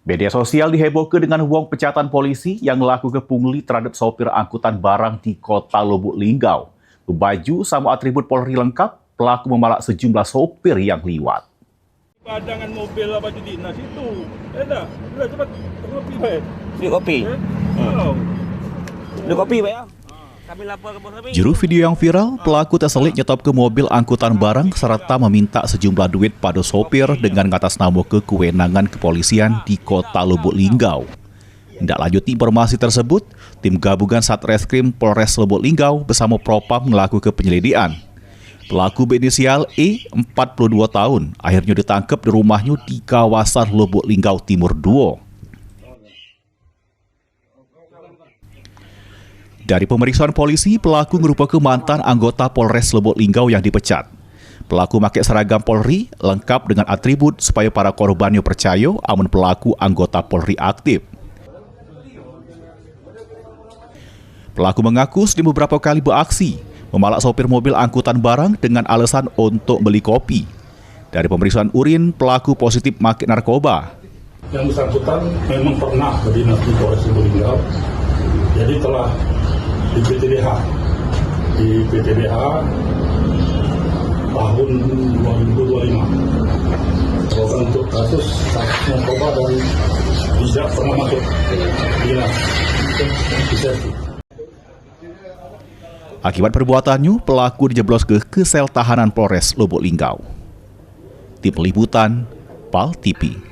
Media sosial dihebohkan dengan uang pecatan polisi yang melakukan pungli terhadap sopir angkutan barang di kota Lubuk Linggau. Berbaju sama atribut Polri lengkap, pelaku memalak sejumlah sopir yang liwat. Padangan mobil apa baju dinas itu, cepat kopi baik. Beli kopi. Beli kopi baik ya. Kami lapor ke Polres. Juru video yang viral, pelaku terselit nyetop ke mobil angkutan barang serta meminta sejumlah duit pada sopir dengan ngatasnamakan kewenangan kepolisian di kota Lubuk Linggau. Tindak lanjut informasi tersebut, tim gabungan Satreskrim Polres Lubuk Linggau bersama Propam melakukan penyelidikan. Pelaku berinisial E, 42 tahun, akhirnya ditangkap di rumahnya di kawasan Lubuk Linggau Timur 2. Dari pemeriksaan polisi, pelaku merupakan mantan anggota Polres Lubuk Linggau yang dipecat. Pelaku pakai seragam Polri, lengkap dengan atribut supaya para korbannya percaya amun pelaku anggota Polri aktif. Pelaku mengaku sudah beberapa kali beraksi, memalak sopir mobil angkutan barang dengan alasan untuk beli kopi. Dari pemeriksaan urin, pelaku positif makin narkoba. Yang bersangkutan memang pernah berdinas di Polres Lubuk Linggau, jadi telah di PTDH tahun 2025. Kalau untuk kasus narkoba dan tidak pernah masuk dinas. Akibat perbuatannya, pelaku dijebloskan ke sel tahanan Polres Lubuk Linggau. Tim Liputan, PAL TV.